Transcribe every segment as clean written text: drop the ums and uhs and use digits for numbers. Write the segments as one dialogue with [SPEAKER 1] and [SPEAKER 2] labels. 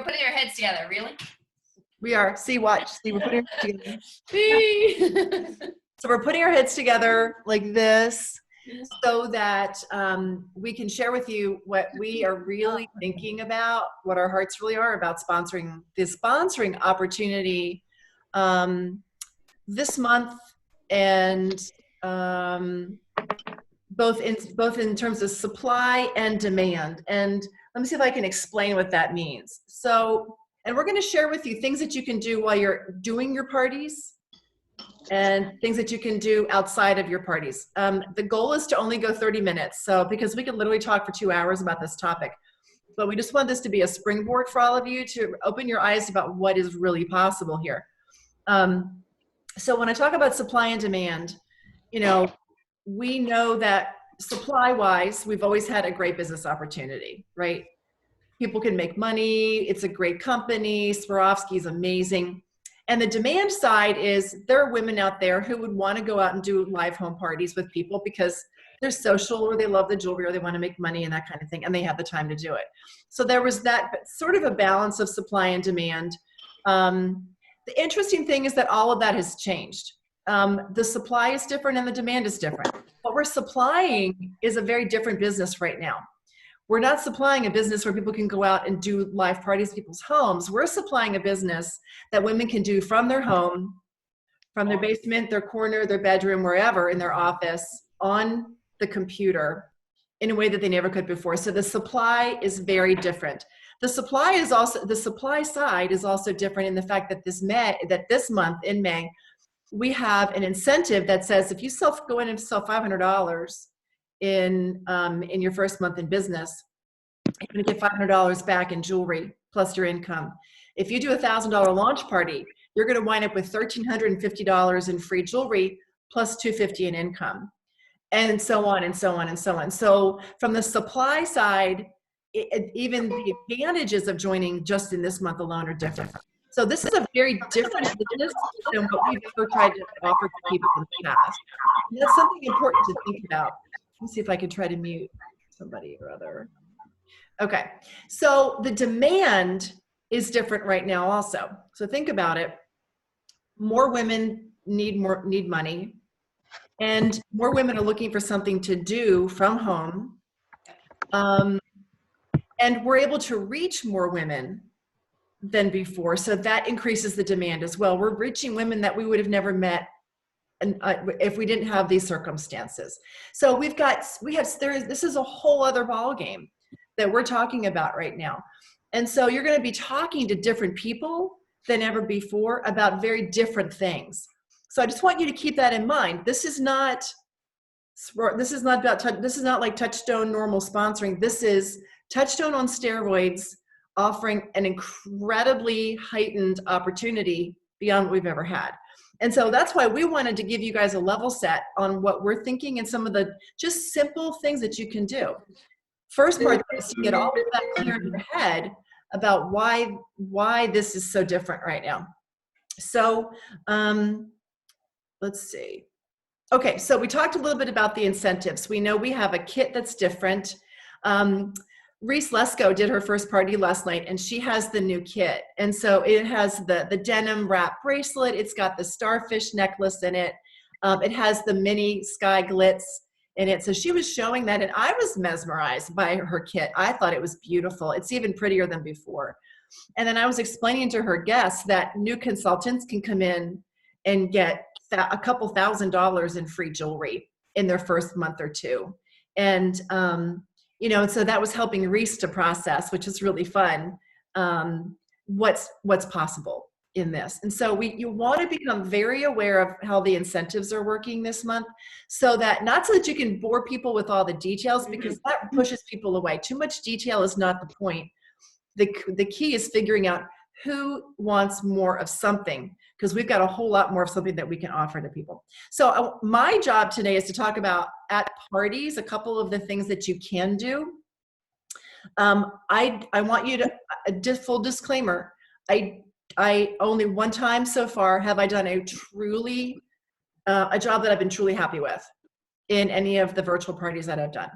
[SPEAKER 1] putting our heads together, really?
[SPEAKER 2] We are. See, watch. See, we're putting our heads
[SPEAKER 1] together.
[SPEAKER 2] So we're putting our heads together like this so that we can share with you what we are really thinking about, what our hearts really are about sponsoring this sponsoring opportunity this month, and both in terms of supply and demand. And let me see if I can explain what that means. So, and we're going to share with you things that you can do while you're doing your parties and things that you can do outside of your parties. The goal is to only go 30 minutes. So, because we could literally talk for 2 hours about this topic, but we just want this to be a springboard for all of you to open your eyes about what is really possible here. So when I talk about supply and demand, you know, we know that supply-wise, we've always had a great business opportunity, right? People can make money. It's a great company. Swarovski is amazing. And the demand side is there are women out there who would want to go out and do live home parties with people because they're social, or they love the jewelry, or they want to make money and that kind of thing, and they have the time to do it. So there was that sort of a balance of supply and demand. The interesting thing is that all of that has changed. The supply is different and the demand is different. What we're supplying is a very different business right now. We're not supplying a business where people can go out and do live parties in people's homes. We're supplying a business that women can do from their home, from their basement, their corner, their bedroom, wherever, in their office, on the computer, in a way that they never could before. So the supply is very different. The supply side is also different in the fact that this month in May, we have an incentive that says if you go in and sell $500 in your first month in business, you're going to get $500 back in jewelry plus your income. If you do a $1,000 launch party, you're going to wind up with $1,350 in free jewelry plus $250 in income, and so on and so on and so on. So from the supply side, even the advantages of joining just in this month alone are different. So this is a very different business than what we've ever tried to offer to people in the past. And that's something important to think about. Let me see if I can try to mute somebody or other. Okay, so the demand is different right now also. So think about it. More women need money, and more women are looking for something to do from home. And we're able to reach more women than before. So that increases the demand as well. We're reaching women that we would have never met if we didn't have these circumstances. So this is a whole other ball game that we're talking about right now. And so you're going to be talking to different people than ever before about very different things. So I just want you to keep that in mind. This is not like Touchstone normal sponsoring. This is Touchstone on steroids, offering an incredibly heightened opportunity beyond what we've ever had. And so that's why we wanted to give you guys a level set on what we're thinking and some of the just simple things that you can do. First part is to get all of that clear in your head about why this is so different right now. So let's see. Okay, so we talked a little bit about the incentives. We know we have a kit that's different. Reese Lesko did her first party last night, and she has the new kit. And so it has the denim wrap bracelet. It's got the starfish necklace in it. It has the mini sky glitz in it. So she was showing that, and I was mesmerized by her kit. I thought it was beautiful. It's even prettier than before. And then I was explaining to her guests that new consultants can come in and get a couple $1,000s in free jewelry in their first month or two. And you know, so that was helping Reese to process, which is really fun, what's possible in this. And so you want to become very aware of how the incentives are working this month, so that not so that you can bore people with all the details, because that pushes people away. Too much detail is not the point. The key is figuring out who wants more of something, because we've got a whole lot more of something that we can offer to people. So my job today is to talk about at parties, a couple of the things that you can do. I want you to, full disclaimer, I only one time so far have I done a job that I've been truly happy with in any of the virtual parties that I've done.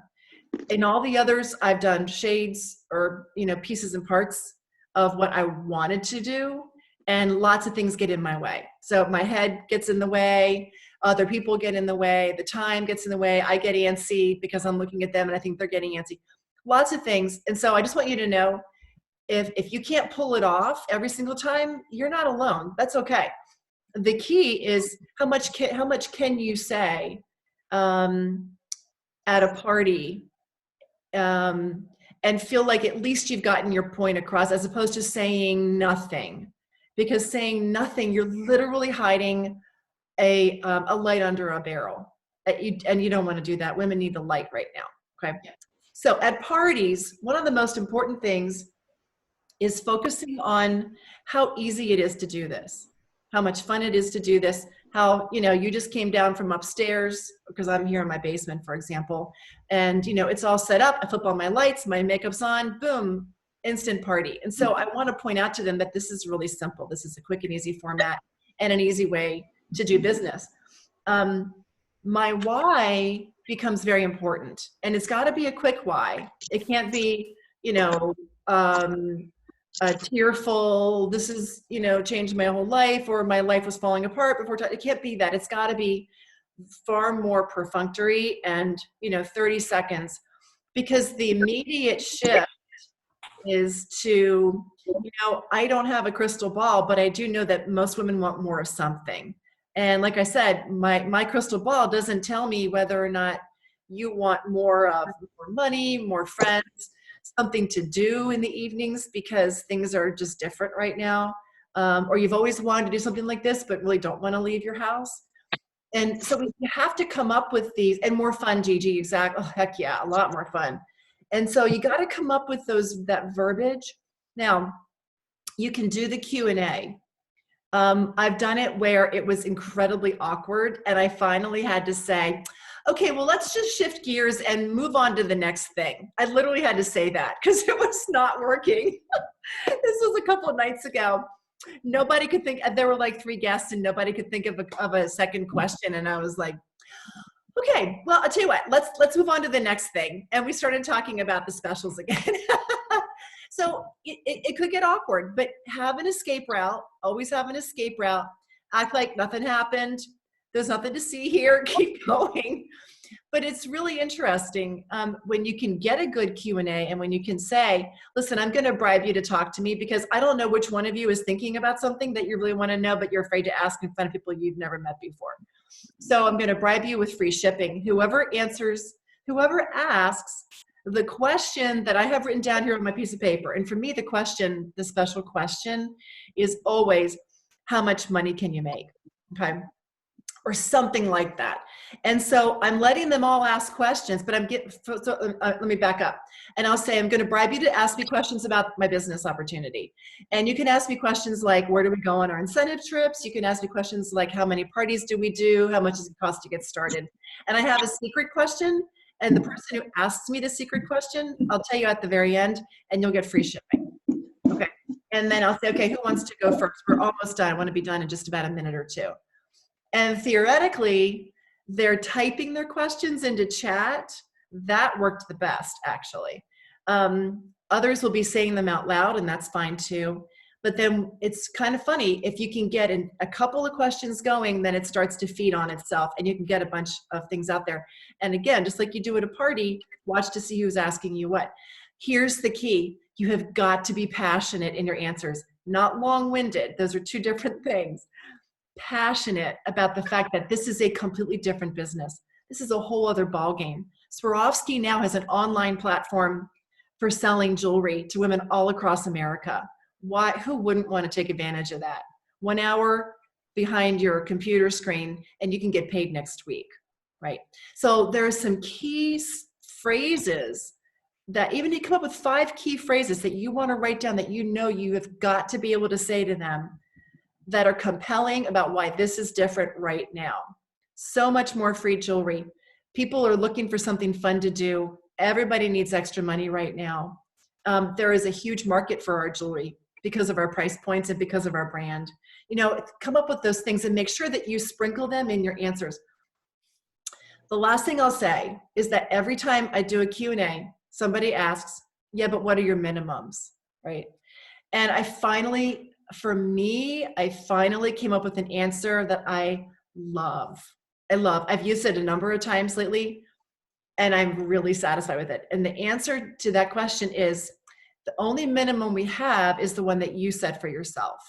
[SPEAKER 2] In all the others, I've done shades or, you know, pieces and parts of what I wanted to do, and lots of things get in my way. So my head gets in the way, other people get in the way, the time gets in the way, I get antsy because I'm looking at them and I think they're getting antsy. Lots of things. And so I just want you to know, if you can't pull it off every single time, you're not alone. That's okay. The key is how much can you say at a party, and feel like at least you've gotten your point across, as opposed to saying nothing. Because saying nothing, you're literally hiding a light under a barrel, and you don't want to do that. Women need the light right now. Okay.
[SPEAKER 1] Yeah.
[SPEAKER 2] So at parties, one of the most important things is focusing on how easy it is to do this, how much fun it is to do this, how, you just came down from upstairs, because I'm here in my basement, for example, and, it's all set up. I flip on my lights, my makeup's on, boom, instant party. And so I want to point out to them that this is really simple. This is a quick and easy format and an easy way to do business. My why becomes very important, and it's got to be a quick why. It can't be, tearful, this is, changed my whole life, or my life was falling apart before. It can't be that. It's got to be far more perfunctory and, 30 seconds, because the immediate shift is to, I don't have a crystal ball, but I do know that most women want more of something. And like I said, my crystal ball doesn't tell me whether or not you want more money, more friends, something to do in the evenings, because things are just different right now. Or you've always wanted to do something like this, but really don't want to leave your house. And so we have to come up with these, and more fun, Gigi, exactly. Oh, heck yeah, a lot more fun. And so you got to come up with that verbiage. Now, you can do the Q&A. I've done it where it was incredibly awkward, and I finally had to say, okay, well, let's just shift gears and move on to the next thing. I literally had to say that because it was not working. This was a couple of nights ago. Nobody could think, there were like 3 guests, and nobody could think of a second question. And I was like, okay, well, I'll tell you what, let's move on to the next thing. And we started talking about the specials again. So it could get awkward, but have an escape route. Always have an escape route. Act like nothing happened. There's nothing to see here. Keep going. But it's really interesting when you can get a good Q&A, and when you can say, listen, I'm going to bribe you to talk to me because I don't know which one of you is thinking about something that you really want to know, but you're afraid to ask in front of people you've never met before. So I'm going to bribe you with free shipping. Whoever asks the question that I have written down here on my piece of paper. And for me, the special question is always, how much money can you make? Okay. Or something like that. And so I'm letting them all ask questions, but let me back up. And I'll say, I'm going to bribe you to ask me questions about my business opportunity. And you can ask me questions like, where do we go on our incentive trips? You can ask me questions like, how many parties do we do? How much does it cost to get started? And I have a secret question. And the person who asks me the secret question, I'll tell you at the very end, and you'll get free shipping. Okay. And then I'll say, okay, who wants to go first? We're almost done. I want to be done in just about a minute or two. And theoretically, they're typing their questions into chat. That worked the best, actually. Others will be saying them out loud, and that's fine too. But then it's kind of funny, if you can get a couple of questions going, then it starts to feed on itself, and you can get a bunch of things out there. And again, just like you do at a party, watch to see who's asking you what. Here's the key. You have got to be passionate in your answers, not long-winded. Those are 2 different things. Passionate about the fact that this is a completely different business. This is a whole other ballgame. Swarovski now has an online platform for selling jewelry to women all across America. Why? Who wouldn't want to take advantage of that? 1 hour behind your computer screen, and you can get paid next week, right? So there are some key phrases that, even if you come up with 5 key phrases that you want to write down, that you have got to be able to say to them, that are compelling about why this is different right now. So much more free jewelry. People are looking for something fun to do. Everybody needs extra money right now. There is a huge market for our jewelry because of our price points and because of our brand. Come up with those things and make sure that you sprinkle them in your answers. The last thing I'll say is that every time I do a Q&A, somebody asks, yeah, but what are your minimums, right? And for me, I finally came up with an answer that I love. I've used it a number of times lately, and I'm really satisfied with it. And the answer to that question is, the only minimum we have is the one that you set for yourself.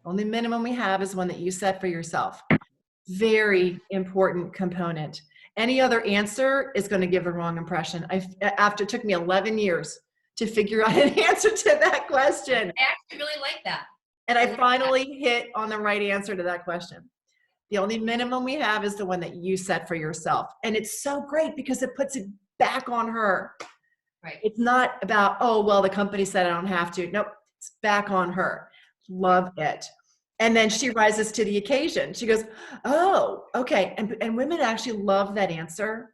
[SPEAKER 2] Only minimum we have is one that you set for yourself. Very important component. Any other answer is going to give the wrong impression. It took me 11 years to figure out an answer to that question.
[SPEAKER 1] I actually really like that.
[SPEAKER 2] And I finally hit on the right answer to that question. The only minimum we have is the one that you set for yourself. And it's so great because it puts it back on her.
[SPEAKER 1] Right.
[SPEAKER 2] It's not about, oh, well, the company said I don't have to. Nope, it's back on her. Love it. And then she rises to the occasion. She goes, oh, okay. And women actually love that answer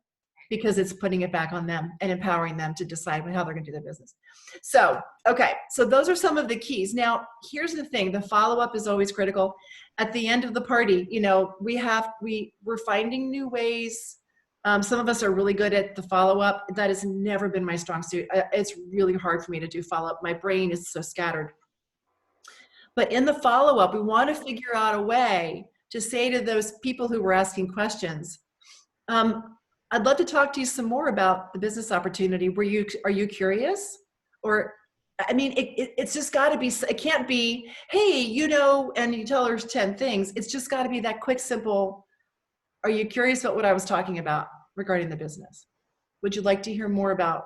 [SPEAKER 2] because it's putting it back on them and empowering them to decide how they're going to do their business. So, okay. So those are some of the keys. Now, here's the thing. The follow-up is always critical. At the end of the party, you know, we're finding new ways. Some of us are really good at the follow-up. That has never been my strong suit. It's really hard for me to do follow-up. My brain is so scattered. But in the follow-up, we want to figure out a way to say to those people who were asking questions, I'd love to talk to you some more about the business opportunity. Are you curious? Or, I mean, it's just got to be, it can't be, hey, you know, and you tell her 10 things. It's just got to be that quick, simple, are you curious about what I was talking about regarding the business? Would you like to hear more about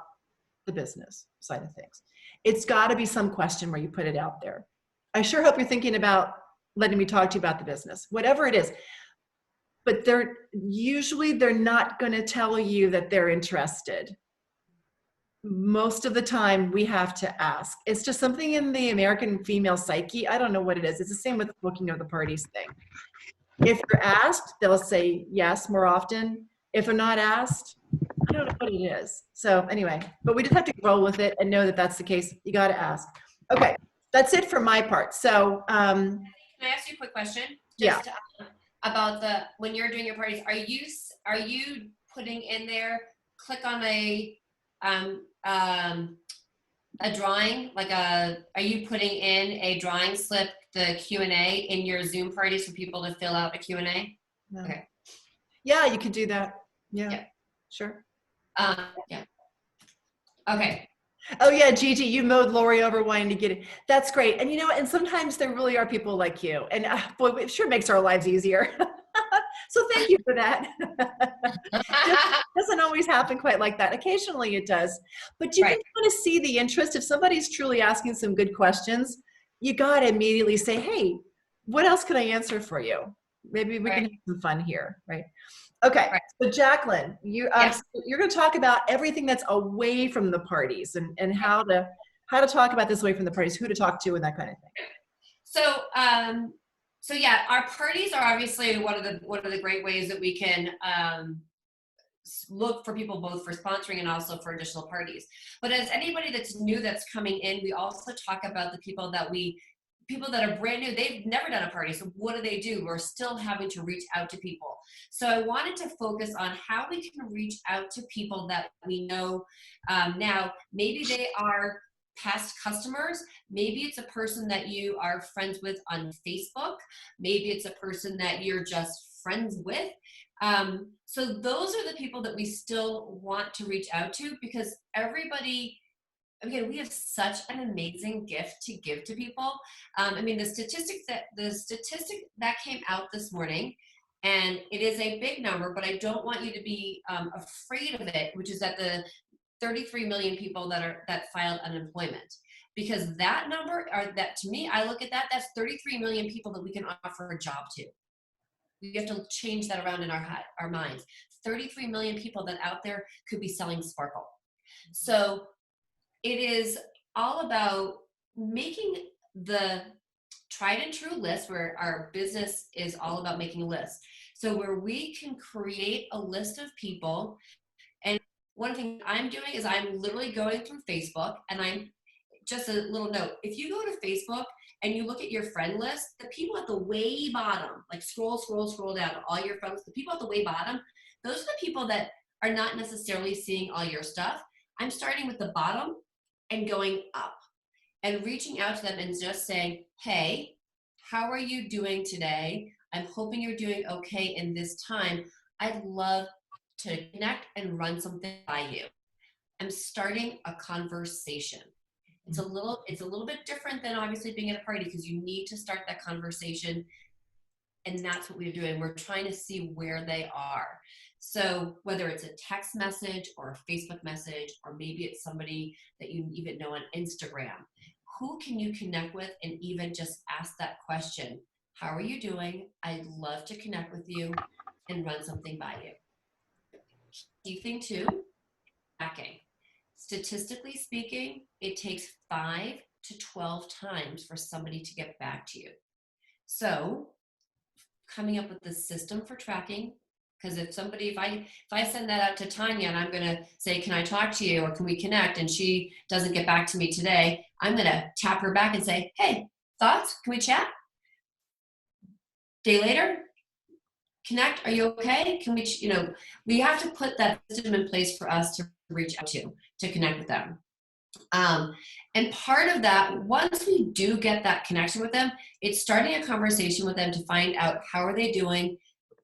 [SPEAKER 2] the business side of things? It's got to be some question where you put it out there. I sure hope you're thinking about letting me talk to you about the business, whatever it is. But they're not going to tell you that they're interested. Most of the time we have to ask. It's just something in the American female psyche. I don't know what it is. It's the same with the booking of the parties thing. If you're asked, they'll say yes more often. If they're not asked, I don't know what it is. So anyway, but we just have to roll with it and know that that's the case. You got to ask. Okay. That's it for my part. So,
[SPEAKER 1] can I ask you a quick question?
[SPEAKER 2] Yeah.
[SPEAKER 1] About when you're doing your parties, are you putting in there, click on a drawing, are you putting in a drawing slip, the Q&A in your Zoom parties for people to fill out a Q&A?
[SPEAKER 2] No.
[SPEAKER 1] Okay.
[SPEAKER 2] Yeah, you could do that. Yeah. Sure.
[SPEAKER 1] Yeah. Okay.
[SPEAKER 2] Oh yeah, Gigi, you mowed Lori over wanting to get it. That's great. And you know, and sometimes there really are people like you. And boy, it sure makes our lives easier. So thank you for that. Doesn't always happen quite like that. Occasionally it does. But you can kind of see the interest. If somebody's truly asking some good questions, you got to immediately say, hey, what else can I answer for you? Maybe we can have some fun here, right? Okay, so Jaclyn, you're going to talk about everything that's away from the parties and how to talk about this away from the parties, who to talk to, and that kind of thing.
[SPEAKER 1] So yeah, our parties are obviously one of the great ways that we can look for people both for sponsoring and also for additional parties. But as anybody that's new that's coming in, we also talk about the people that are brand new. They've never done a party, so what do? We're still having to reach out to people. So I wanted to focus on how we can reach out to people that we know now. Maybe they are past customers. Maybe it's a person that you are friends with on Facebook. Maybe it's a person that you're just friends with. So those are the people that we still want to reach out to, because everybody, again, we have such an amazing gift to give to people. I mean, the statistic that came out this morning, and it is a big number, but I don't want you to be afraid of it, which is that the 33 million people that filed unemployment, because that number, to me, I look at that's 33 million people that we can offer a job to. We have to change that around in our minds. 33 million people that out there could be selling sparkle. So it is all about making the tried and true list, where our business is all about making a list. So where we can create a list of people. And one thing I'm doing is I'm literally going through Facebook, and I'm just a little note. If you go to Facebook and you look at your friend list, the people at the way bottom, like scroll down to all your friends, the people at the way bottom, those are the people that are not necessarily seeing all your stuff. I'm starting with the bottom and going up. and reaching out to them and just saying, hey, how are you doing today? I'm hoping you're doing okay in this time. I'd love to connect and run something by you. I'm starting a conversation. It's a little bit different than obviously being at a party, because you need to start that conversation. And that's what we're doing. We're trying to see where they are. So whether it's a text message or a Facebook message, or maybe it's somebody that you even know on Instagram, who can you connect with and even just ask that question? How are you doing? I'd love to connect with you and run something by you. Key thing too, tracking. Statistically speaking, it takes 5 to 12 times for somebody to get back to you. So coming up with the system for tracking, because if I send that out to Tanya and I'm going to say, can I talk to you, or can we connect, and she doesn't get back to me today, I'm going to tap her back and say, hey, thoughts? Can we chat? Day later, connect. Are you okay? Can we, we have to put that system in place for us to reach out to connect with them. And part of that, once we do get that connection with them, it's starting a conversation with them to find out how are they doing,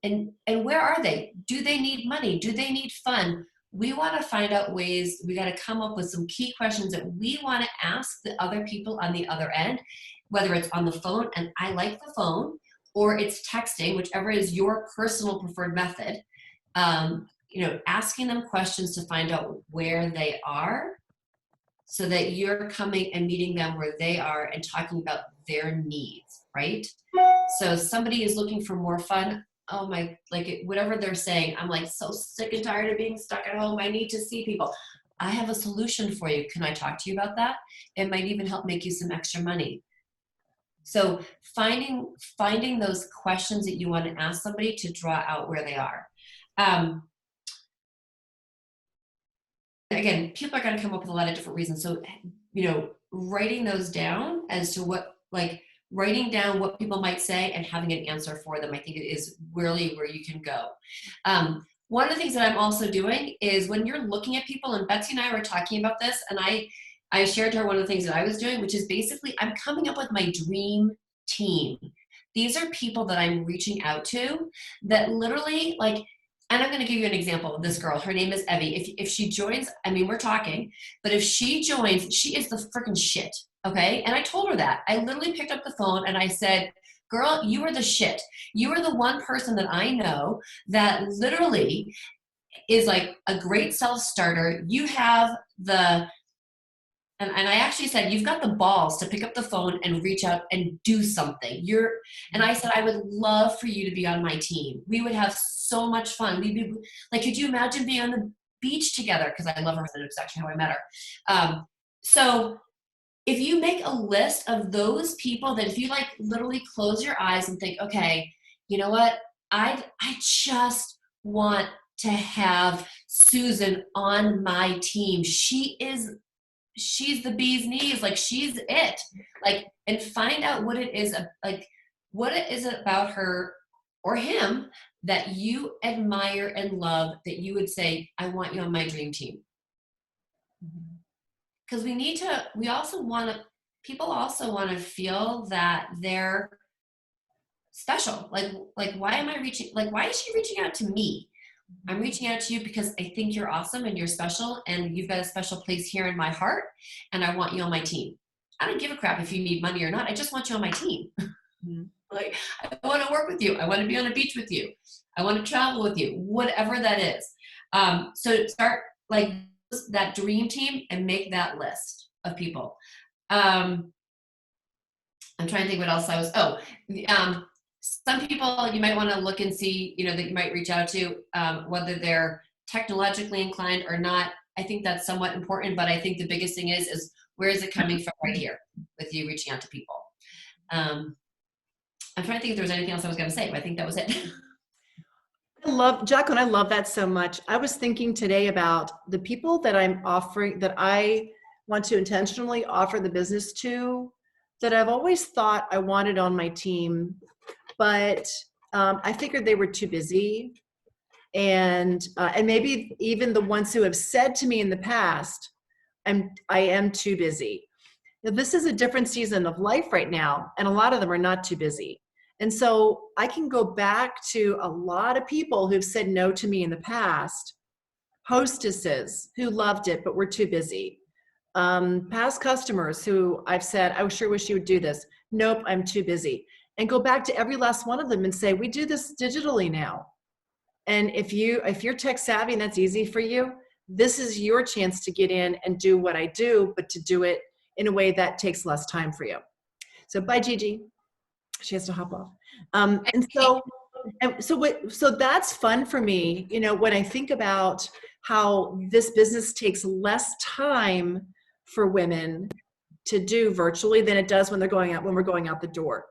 [SPEAKER 1] and where are they? Do they need money? Do they need fun? We want to find out ways. We got to come up with some key questions that we want to ask the other people on the other end, whether it's on the phone, and I like the phone, or it's texting, whichever is your personal preferred method. Asking them questions to find out where they are, so that you're coming and meeting them where they are and talking about their needs, right? So somebody is looking for more fun. Oh my, whatever they're saying, I'm like so sick and tired of being stuck at home. I need to see people. I have a solution for you. Can I talk to you about that? It might even help make you some extra money. So finding those questions that you want to ask somebody to draw out where they are. Again, people are going to come up with a lot of different reasons. So, writing those down as to writing down what people might say and having an answer for them, I think it is really where you can go. One of the things that I'm also doing is when you're looking at people, and Betsey and I were talking about this, and I shared to her one of the things that I was doing, which is basically I'm coming up with my dream team. These are people that I'm reaching out to that literally and I'm going to give you an example of this girl. Her name is Evie. If she joins, we're talking, but if she joins, she is the freaking shit. Okay. And I told her that. I literally picked up the phone and I said, girl, you are the shit. You are the one person that I know that literally is like a great self-starter. You have and I actually said, you've got the balls to pick up the phone and reach out and do something. And I said, I would love for you to be on my team. We would have so much fun. We'd be could you imagine being on the beach together? Because I love her, and it's actually how I met her. So if you make a list of those people that if you literally close your eyes and think, okay, you know what? I just want to have Susan on my team. She's the bee's knees, she's it, and find out what it is, what it is about her or him that you admire and love, that you would say, I want you on my dream team. Because people also want to feel that they're special. Why is she reaching out to me? I'm reaching out to you because I think you're awesome and you're special and you've got a special place here in my heart, and I want you on my team. I don't give a crap if you need money or not. I just want you on my team. Mm-hmm. I want to work with you. I want to be on a beach with you. I want to travel with you, whatever that is. So start that dream team and make that list of people. I'm trying to think what else some people you might want to look and see, that you might reach out to, whether they're technologically inclined or not. I think that's somewhat important, but I think the biggest thing is where is it coming from right here with you reaching out to people? I'm trying to think if there was anything else I was going to say, but I think that was it.
[SPEAKER 2] Jaclyn, I love that so much. I was thinking today about the people that I'm offering, that I want to intentionally offer the business to, that I've always thought I wanted on my team, but I figured they were too busy. And maybe even the ones who have said to me in the past, I am too busy. This is a different season of life right now, and a lot of them are not too busy. And so I can go back to a lot of people who've said no to me in the past, hostesses who loved it but were too busy, past customers who I've said, I sure wish you would do this. Nope, I'm too busy. And go back to every last one of them and say, we do this digitally now. And if you're tech savvy and that's easy for you, this is your chance to get in and do what I do, but to do it in a way that takes less time for you. So bye, Gigi. She has to hop off. So that's fun for me, you know, when I think about how this business takes less time for women to do virtually than it does when we're going out the door.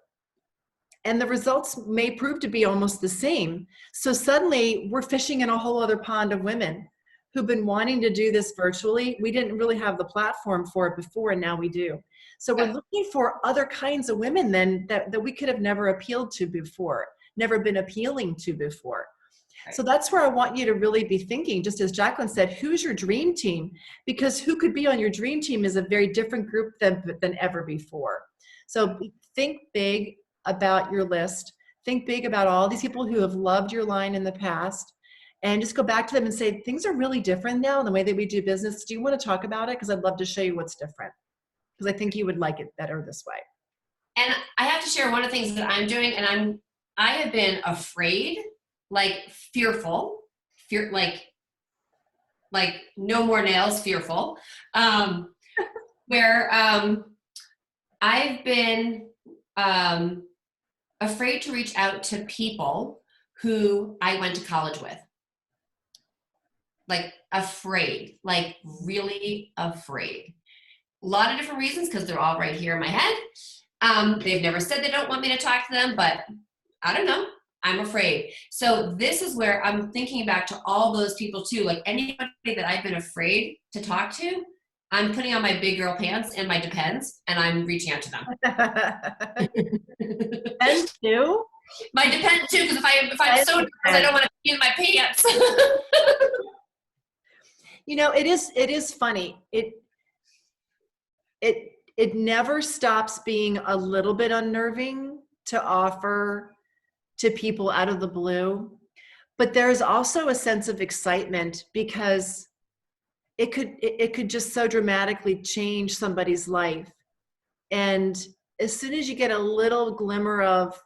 [SPEAKER 2] And the results may prove to be almost the same. So suddenly we're fishing in a whole other pond of women who've been wanting to do this virtually. We didn't really have the platform for it before, and now we do. So we're looking for other kinds of women then that we could have never appealed to before, never been appealing to before. Right. So that's where I want you to really be thinking, just as Jaclyn said, who's your dream team? Because who could be on your dream team is a very different group than ever before. So think big about your list. Think big about all these people who have loved your line in the past, and just go back to them and say, things are really different now in the way that we do business. Do you want to talk about it? Because I'd love to show you what's different. Because I think you would like it better this way.
[SPEAKER 1] And I have to share one of the things that I'm doing, and I have been afraid, like fearful, like no more nails, fearful, where I've been afraid to reach out to people who I went to college with. Like afraid, like really afraid. A lot of different reasons, because they're all right here in my head. They've never said they don't want me to talk to them, but I don't know. I'm afraid. So this is where I'm thinking back to all those people too. Like anybody that I've been afraid to talk to, I'm putting on my big girl pants and my Depends, and I'm reaching out to them.
[SPEAKER 2] And too?
[SPEAKER 1] My Depends too, because if I'm so nervous, I don't want to be in my pants.
[SPEAKER 2] You know, it is funny. It never stops being a little bit unnerving to offer to people out of the blue, but there's also a sense of excitement because it could just so dramatically change somebody's life. And as soon as you get a little glimmer of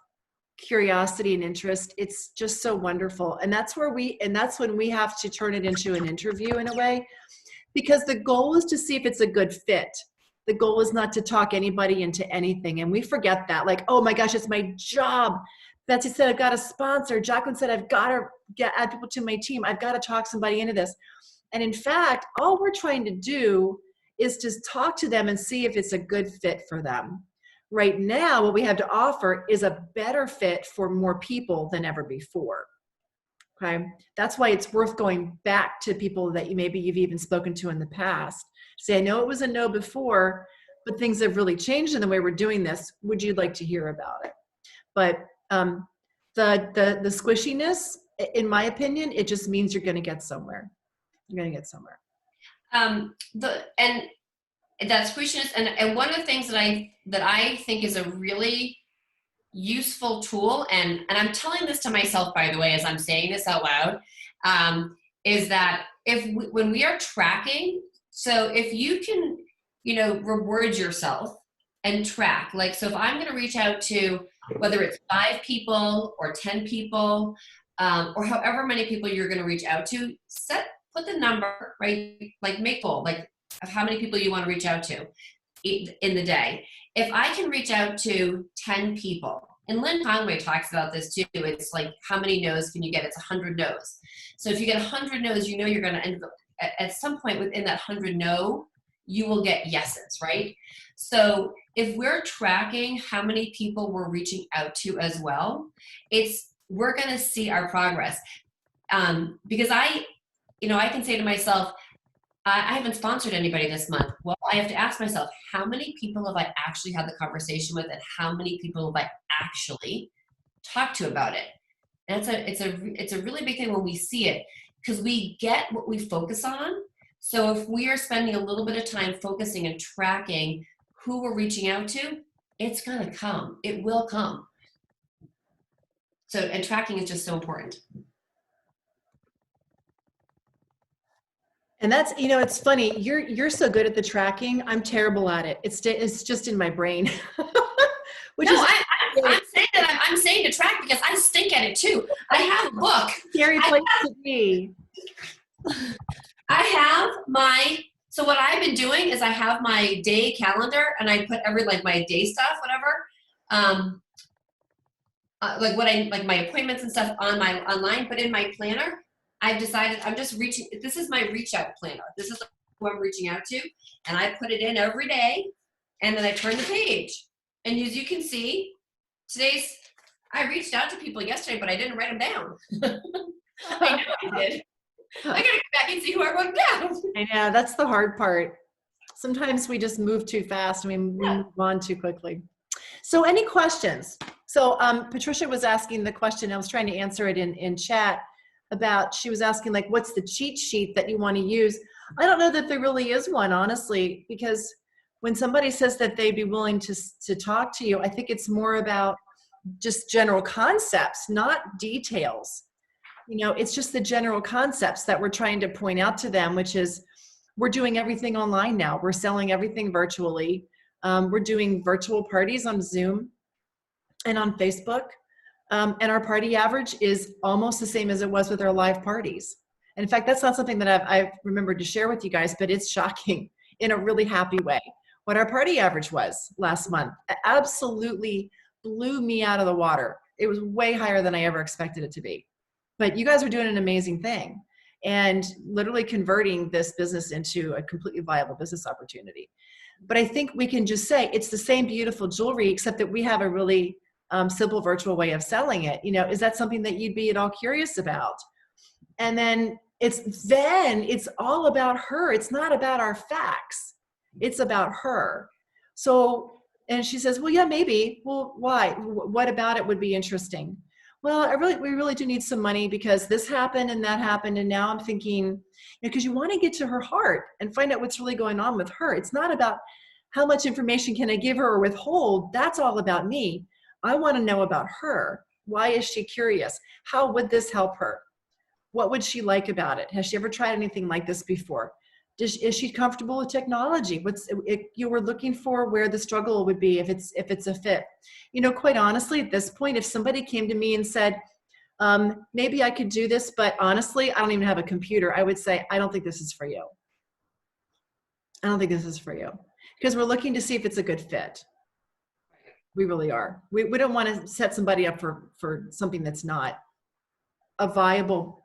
[SPEAKER 2] curiosity and interest, it's just so wonderful. And that's when we have to turn it into an interview in a way, because the goal is to see if it's a good fit. The goal is not to talk anybody into anything. And we forget that, like, oh my gosh, it's my job. Betsey said, I've got a sponsor. Jaclyn said, I've got to add people to my team. I've got to talk somebody into this. And in fact, all we're trying to do is just talk to them and see if it's a good fit for them. Right now, what we have to offer is a better fit for more people than ever before. Okay, that's why it's worth going back to people that you've even spoken to in the past. Say, I know it was a no before, but things have really changed in the way we're doing this. Would you like to hear about it? But the squishiness, in my opinion, it just means you're going to get somewhere. You're going to get somewhere.
[SPEAKER 1] And that squishiness, and one of the things that I think is a really useful tool, and I'm telling this to myself, by the way, as I'm saying this out loud, is that when we are tracking, so if you can, reward yourself and track, like, so if I'm going to reach out to, whether it's 5 people or 10 people, or however many people you're going to reach out to, put the number, right? Like make bold, like of how many people you want to reach out to in the day. If I can reach out to 10 people, and Lynn Conway talks about this too, it's like, how many no's can you get? It's 100 no's. So if you get 100 no's, you're going to end up at some point within that 100 no, you will get yeses, right? So if we're tracking how many people we're reaching out to as well, we're going to see our progress. Because I can say to myself, I haven't sponsored anybody this month. Well, I have to ask myself, how many people have I actually had the conversation with, and how many people have I actually talked to about it? And it's a really big thing when we see it, because we get what we focus on. So if we are spending a little bit of time focusing and tracking who we're reaching out to, it's going to come. It will come. So, and tracking is just so important.
[SPEAKER 2] And that's, you know, it's funny. You're so good at the tracking. I'm terrible at it. It's just in my brain. Which
[SPEAKER 1] No,
[SPEAKER 2] is
[SPEAKER 1] I'm saying that I'm saying to track because I stink at it too. I have a book.
[SPEAKER 2] scary place to be.
[SPEAKER 1] I have so what I've been doing is I have my day calendar and I put like my day stuff, whatever. Like like my appointments and stuff on my online, but in my planner, I've decided I'm just this is my reach out planner. This is who I'm reaching out to. And I put it in every day and then I turn the page. And as you can see, I reached out to people yesterday, but I didn't write them down. I know I did. I gotta go back and see who I wrote down.
[SPEAKER 2] I know, that's the hard part. Sometimes we just move too fast and we move on too quickly. So any questions? So Patricia was asking the question, I was trying to answer it in chat about, she was asking like, what's the cheat sheet that you want to use? I don't know that there really is one, honestly, because when somebody says that they'd be willing to talk to you, I think it's more about just general concepts, not details. You know, it's just the general concepts that we're trying to point out to them, which is we're doing everything online now. We're selling everything virtually. We're doing virtual parties on Zoom and on Facebook. And our party average is almost the same as it was with our live parties. And in fact, that's not something that I've remembered to share with you guys, but it's shocking in a really happy way. What our party average was last month absolutely blew me out of the water. It was way higher than I ever expected it to be. But you guys are doing an amazing thing and literally converting this business into a completely viable business opportunity. But I think we can just say it's the same beautiful jewelry, except that we have a really simple virtual way of selling it. You know, is that something that you'd be at all curious about? And then it's all about her. It's not about our facts. It's about her. So, and she says, well, yeah, maybe. Well, why? What about it would be interesting? Well, we really do need some money because this happened and that happened. And now I'm thinking, because you want to get to her heart and find out what's really going on with her. It's not about how much information can I give her or withhold. That's all about me. I want to know about her. Why is she curious? How would this help her? What would she like about it? Has she ever tried anything like this before? Is she comfortable with technology? You were looking for where the struggle would be if it's a fit. You know, quite honestly, at this point, if somebody came to me and said, maybe I could do this, but honestly, I don't even have a computer, I would say, I don't think this is for you. I don't think this is for you. Because we're looking to see if it's a good fit. We really are. We don't want to set somebody up for something that's not a viable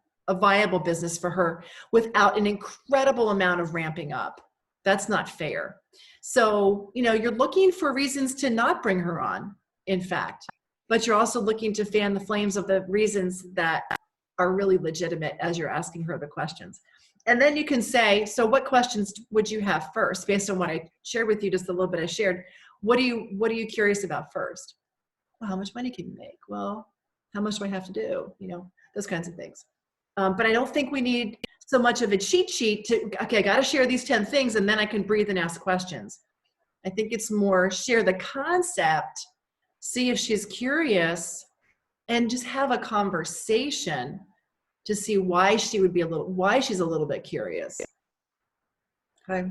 [SPEAKER 2] business for her without an incredible amount of ramping up. That's not fair. So, you know, you're looking for reasons to not bring her on, in fact, but you're also looking to fan the flames of the reasons that are really legitimate as you're asking her the questions. And then you can say, so what questions would you have first based on what I shared with you, just a little bit I shared? What are you curious about first? Well, how much money can you make? Well, how much do I have to do? You know, those kinds of things. But I don't think we need so much of a cheat sheet to, okay, I got to share these 10 things and then I can breathe and ask questions. I think it's more share the concept, see if she's curious, and just have a conversation to see why she's a little bit curious. Okay.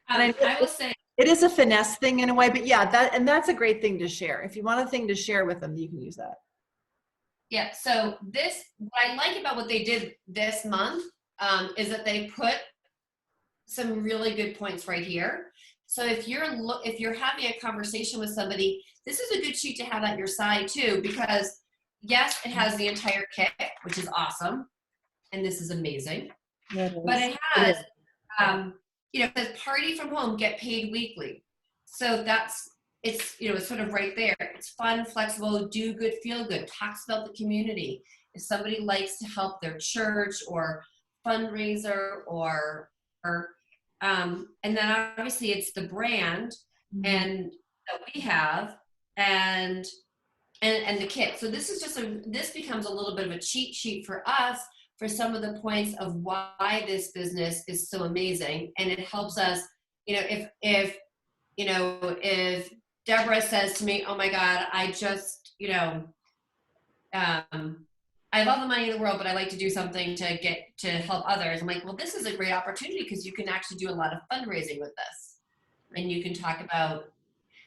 [SPEAKER 2] And
[SPEAKER 1] I will say,
[SPEAKER 2] it is a finesse thing in a way, but yeah, that's a great thing to share. If you want a thing to share with them, you can use that.
[SPEAKER 1] yeah, so what I like about what they did this month is that they put some really good points right here. So if you're having a conversation with somebody, this is a good sheet to have at your side too, because yes, it has the entire kit, which is awesome, and this is amazing.
[SPEAKER 2] Yeah,
[SPEAKER 1] but it has, you know, it says party from home, get paid weekly. So it's sort of right there. It's fun, flexible, do good, feel good, talks about the community. If somebody likes to help their church or fundraiser and then obviously it's the brand and that we have and the kit. So this is this becomes a little bit of a cheat sheet for us for some of the points of why this business is so amazing. And it helps us, you know, if you know, if Deborah says to me, oh my God, I just, you know, I love the money in the world, but I like to do something to help others. I'm like, well, this is a great opportunity because you can actually do a lot of fundraising with this. And you can talk about,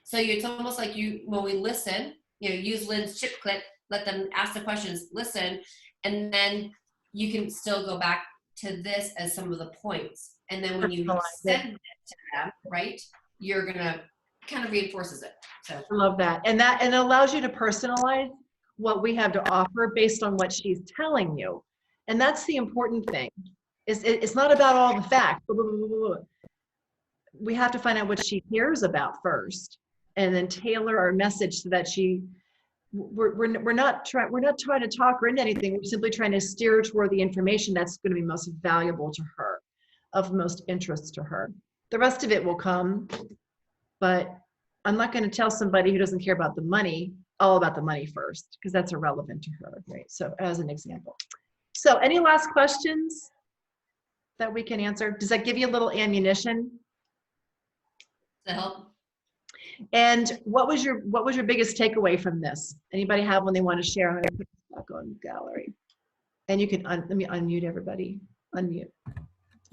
[SPEAKER 1] so it's almost like when we listen, you know, use Lynn's chip clip, let them ask the questions, listen, and then you can still go back to this as some of the points. And then when you send it to them, right, you're gonna kind of reinforces it. So
[SPEAKER 2] I love that. And it allows you to personalize what we have to offer based on what she's telling you. And that's the important thing. It's not about all the facts. Blah, blah, blah, blah, blah. We have to find out what she cares about first, and then tailor our message so that we're not trying to talk her into anything. We're simply trying to steer her toward the information that's going to be most valuable to her, of most interest to her. The rest of it will come, but I'm not going to tell somebody who doesn't care about the money all about the money first, because that's irrelevant to her, right? So as an example. So any last questions that we can answer? Does that give you a little ammunition?
[SPEAKER 1] to help.
[SPEAKER 2] And what was your biggest takeaway from this? Anybody have one they want to share? I'm going to put this back on gallery. And you can, let me unmute everybody. Unmute.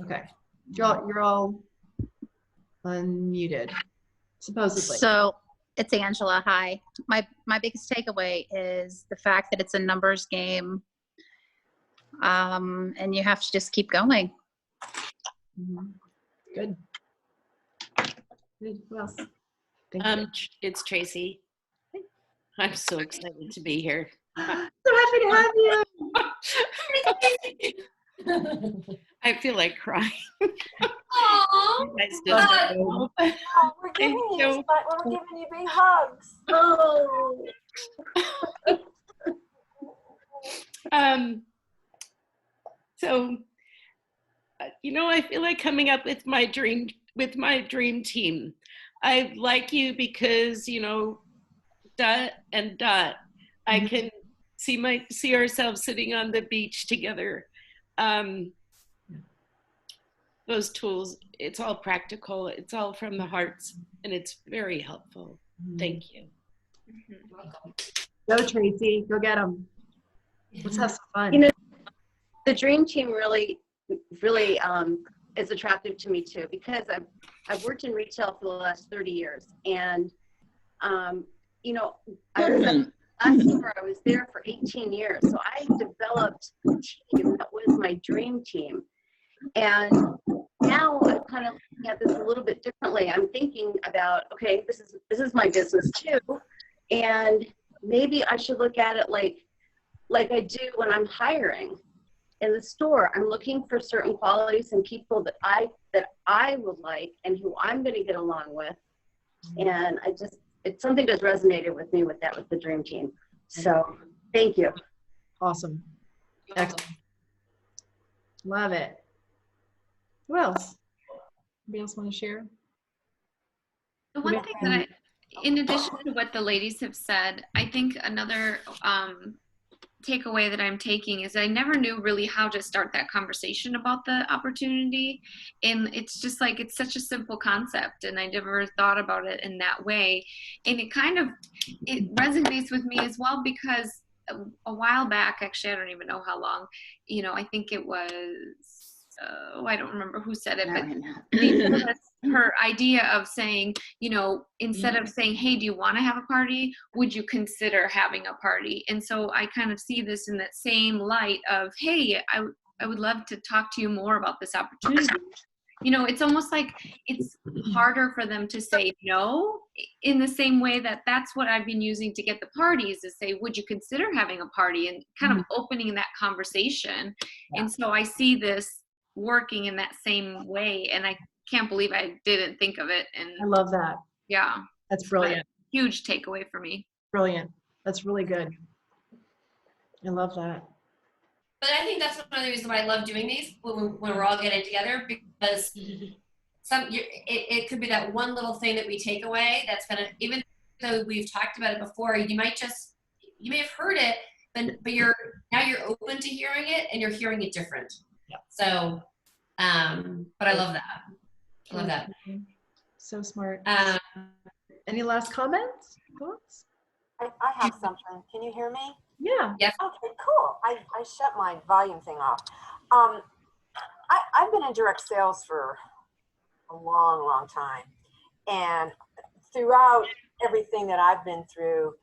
[SPEAKER 2] Okay. You're all unmuted, supposedly.
[SPEAKER 3] So it's Angela. Hi. My biggest takeaway is the fact that it's a numbers game, and you have to just keep going.
[SPEAKER 2] Good. Good. Who else?
[SPEAKER 4] It's Tracy. I'm so excited to be here.
[SPEAKER 2] So happy to have you.
[SPEAKER 4] I feel like crying.
[SPEAKER 1] Aww.
[SPEAKER 4] You guys don't know.
[SPEAKER 5] We're giving you big hugs.
[SPEAKER 2] Oh.
[SPEAKER 4] So, you know, I feel like coming up with my dream team. I like you because, you know, ... I can see ourselves sitting on the beach together. Those tools, it's all practical. It's all from the hearts, and it's very helpful. Thank you.
[SPEAKER 1] Welcome.
[SPEAKER 2] Go, Tracy. Go get them. Let's have some fun.
[SPEAKER 5] You know, the dream team really is attractive to me too, because I've worked in retail for the last 30 years, and you know, last summer I was there for 18 years, so I developed a team that was my dream team. And now I'm kind of looking at this a little bit differently. I'm thinking about, okay, this is my business too, and maybe I should look at it like I do when I'm hiring in the store. I'm looking for certain qualities and people that I would like and who I'm going to get along with. And it's something that's resonated with me with the dream team. So thank you.
[SPEAKER 2] Awesome. Excellent. Love it. Who else? Anybody else want to share?
[SPEAKER 6] The one thing that in addition to what the ladies have said, I think another takeaway that I'm taking is I never knew really how to start that conversation about the opportunity. And it's just like, it's such a simple concept, and I never thought about it in that way. And it resonates with me as well, because a while back, actually, I don't even know how long, you know, I think it was, I don't remember who said it, but her idea of saying, you know, instead of saying, hey, do you want to have a party? Would you consider having a party? And so I kind of see this in that same light of, hey, I would love to talk to you more about this opportunity. You know, it's almost like it's harder for them to say no, in the same way that's what I've been using to get the parties, is say, would you consider having a party, and kind of opening that conversation. Yeah. And so I see this working in that same way, and I can't believe I didn't think of it. And
[SPEAKER 2] I love that.
[SPEAKER 6] Yeah,
[SPEAKER 2] that's brilliant.
[SPEAKER 6] Huge takeaway for me.
[SPEAKER 2] Brilliant. That's really good. I love that.
[SPEAKER 1] But I think that's one of the reasons why I love doing these when we're all getting together, because it could be that one little thing that we take away that's gonna, even though we've talked about it before, you may have heard it, but you're open to hearing it, and you're hearing it different. Yeah. So, but I love that. I love that.
[SPEAKER 2] So smart.
[SPEAKER 1] Um,
[SPEAKER 2] Any last comments? Thoughts?
[SPEAKER 7] I have something. Can you hear me?
[SPEAKER 2] Yeah.
[SPEAKER 1] yes.
[SPEAKER 7] Okay, cool. I shut my volume thing off. I've been in direct sales for a long, long time. And throughout everything that I've been through,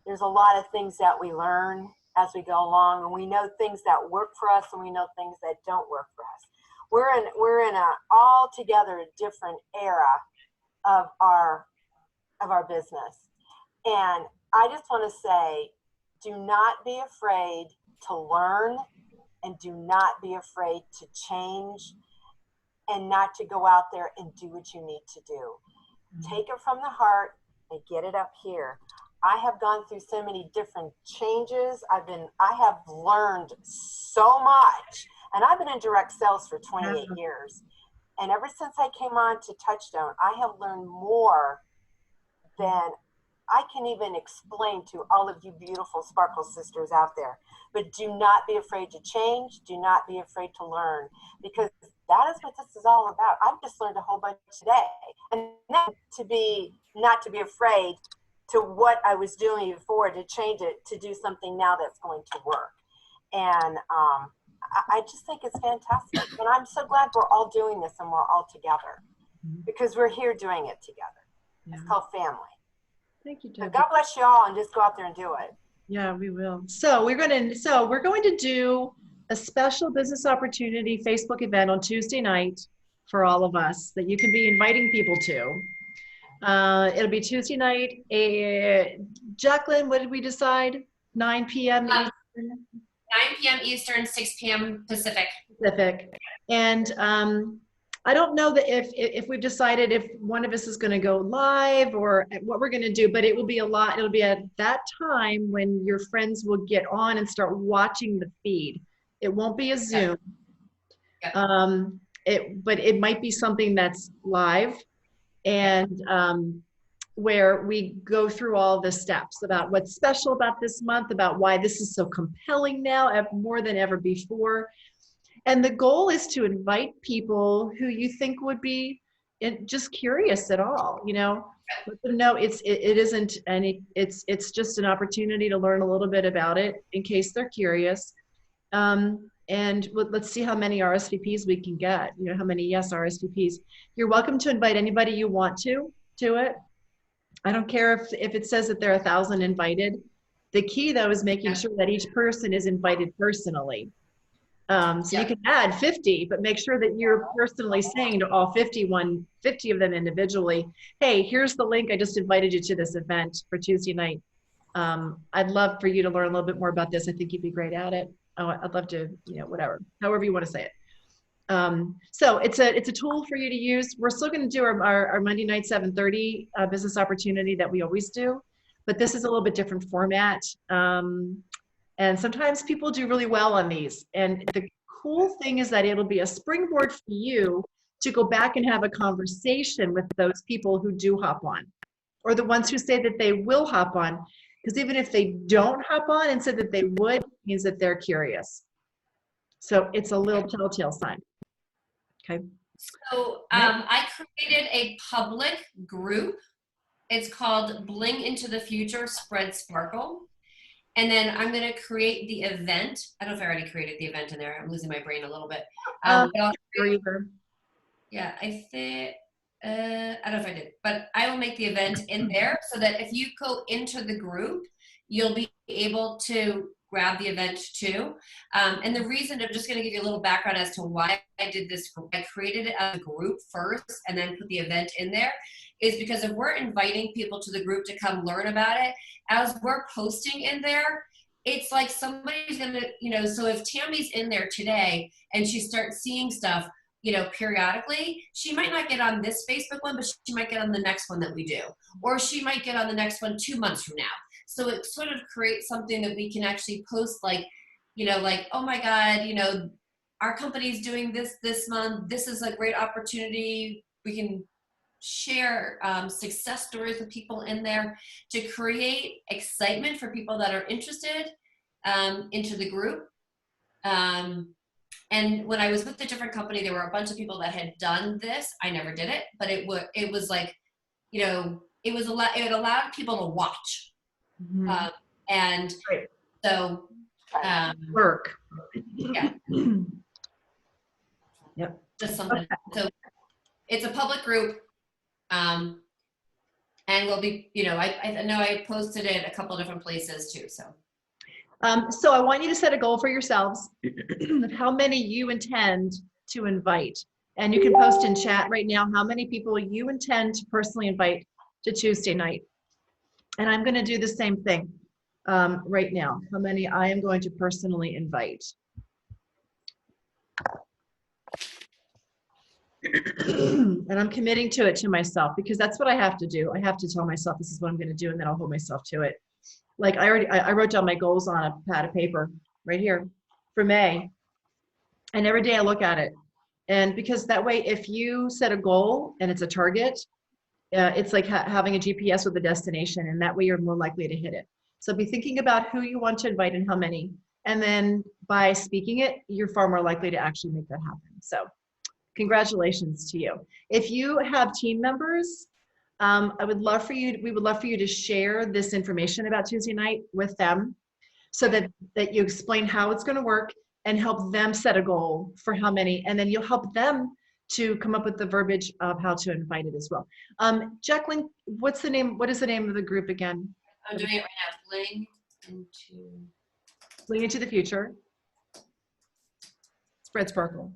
[SPEAKER 7] there's a lot of things that we learn as we go along, and we know things that work for us and we know things that don't work for us. We're in a altogether different era of our business. And I just want to say, do not be afraid to learn, and do not be afraid to change, and not to go out there and do what you need to do. Take it from the heart and get it up here. I have gone through so many different changes. I have learned so much, and I've been in direct sales for 28 years. And ever since I came on to Touchstone, I have learned more than I can even explain to all of you beautiful Sparkle sisters out there. But do not be afraid to change. Do not be afraid to learn, because that is what this is all about. I've just learned a whole bunch today. And then not to be afraid to what I was doing before, to change it, to do something now that's going to work. And I just think it's fantastic. And I'm so glad we're all doing this and we're all together, because we're here doing it together.
[SPEAKER 2] Yeah.
[SPEAKER 7] It's called family.
[SPEAKER 2] Thank you,
[SPEAKER 7] So
[SPEAKER 2] Debbie.
[SPEAKER 7] God bless you all, and just go out there and do it.
[SPEAKER 2] Yeah, we will. So we're going to do a special business opportunity Facebook event on Tuesday night for all of us that you can be inviting people to. It'll be Tuesday night. Jaclyn, what did we decide? 9 p.m. Eastern?
[SPEAKER 1] 9 p.m. Eastern, 6 p.m. Pacific.
[SPEAKER 2] And I don't know that if we've decided if one of us is going to go live or what we're going to do, but it will be it'll be at that time when your friends will get on and start watching the feed. It won't be a Zoom. But it might be something that's live, and where we go through all the steps about what's special about this month, about why this is so compelling now more than ever before. And the goal is to invite people who you think would be just curious at all, let them know it isn't any, it's just an opportunity to learn a little bit about it in case they're curious. And let's see how many RSVPs we can get, how many RSVPs. You're welcome to invite anybody you want to it. I don't care if it says that there are 1,000 invited. The key though is making sure that each person is invited personally. You can add 50, but make sure that you're personally saying to all 50 of them individually, hey, here's the link. I just invited you to this event for Tuesday night. I'd love for you to learn a little bit more about this. I think you'd be great at it. I'd love to, whatever, however you want to say it. So it's a tool for you to use. We're still going to do our Monday night 7:30 business opportunity that we always do, but this is a little bit different format. And sometimes people do really well on these. And the cool thing is that it'll be a springboard for you to go back and have a conversation with those people who do hop on, or the ones who say that they will hop on. Because even if they don't hop on and said that they would, it means that they're curious. So it's a little telltale sign. Okay.
[SPEAKER 1] So I created a public group. It's called Bling Into the Future, Spread Sparkle. And then I'm going to create the event. I don't know if I already created the event in there. I'm losing my brain a little bit. Yeah, I think, I don't know if I did, but I will make the event in there so that if you go into the group, you'll be able to grab the event too. And the reason, I'm just going to give you a little background as to why I did this. I created it as a group first and then put the event in there, is because if we're inviting people to the group to come learn about it, as we're posting in there, it's like somebody's going to, so if Tammy's in there today and she starts seeing stuff, periodically, she might not get on this Facebook one, but she might get on the next one that we do. Or she might get on the next one 2 months from now. So it sort of creates something that we can actually post like, oh my God, our company's doing this month. This is a great opportunity. We can share success stories with people in there to create excitement for people that are interested into the group. And when I was with the different company, there were a bunch of people that had done this. I never did it, but it was like, you know, it allowed people to watch. And
[SPEAKER 2] Right.
[SPEAKER 1] so,
[SPEAKER 2] Work.
[SPEAKER 1] yeah.
[SPEAKER 2] Yep.
[SPEAKER 1] Just something. So it's a public group. And we'll be, you know, I know I posted it a couple different places too, so.
[SPEAKER 2] So I want you to set a goal for yourselves of how many you intend to invite. And you can post in chat right now how many people you intend to personally invite to Tuesday night. And I'm going to do the same thing right now, how many I am going to personally invite. And I'm committing to it to myself because that's what I have to do. I have to tell myself this is what I'm going to do, and then I'll hold myself to it. Like I wrote down my goals on a pad of paper right here for May. And every day I look at it. And because that way, if you set a goal and it's a target, it's like having a GPS with a destination, and that way you're more likely to hit it. So be thinking about who you want to invite and how many. And then by speaking it, you're far more likely to actually make that happen. So congratulations to you. If you have team members, we would love for you to share this information about Tuesday night with them so that you explain how it's going to work and help them set a goal for how many, and then you'll help them to come up with the verbiage of how to invite it as well. Jaclyn, what is the name of the group again?
[SPEAKER 1] I'm doing it right now.
[SPEAKER 2] Fling into the Future. Spread Sparkle.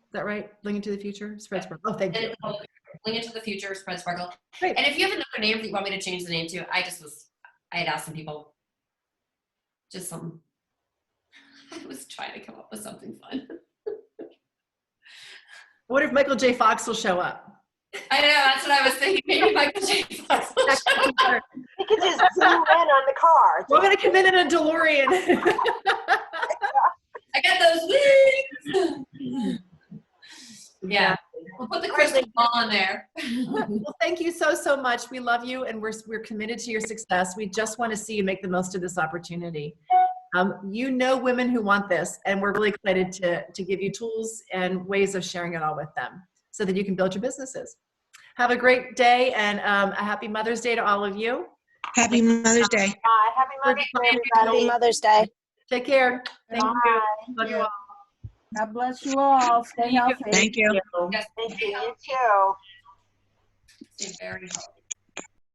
[SPEAKER 2] Is that right? Fling into the Future, Spread Sparkle. Oh, thank you.
[SPEAKER 1] Fling into the Future, Spread Sparkle.
[SPEAKER 2] Great.
[SPEAKER 1] And if you have another name that you want me to change the name to, I had asked some people. I was trying to come up with something fun.
[SPEAKER 2] What if Michael J. Fox will show up?
[SPEAKER 1] I know, that's what I was thinking. Maybe Michael J. Fox will show up.
[SPEAKER 7] You could just zoom in on the car.
[SPEAKER 2] We're going to come in a DeLorean.
[SPEAKER 1] I got those wings. Yeah, we'll put the crystal ball on there.
[SPEAKER 2] Well, thank you so much. We love you, and we're committed to your success. We just want to see you make the most of this opportunity. You know women who want this, and we're really excited to give you tools and ways of sharing it all with them so that you can build your businesses. Have a great day, and a happy Mother's Day to all of you.
[SPEAKER 8] Happy Mother's Day.
[SPEAKER 7] Bye. Happy Mother's Day, everybody.
[SPEAKER 8] Happy Mother's Day.
[SPEAKER 2] Take care. Thank you. Love you all.
[SPEAKER 9] God bless you all. Stay healthy.
[SPEAKER 8] Thank you.
[SPEAKER 1] Yes,
[SPEAKER 7] Thank you. You too.
[SPEAKER 1] stay very healthy.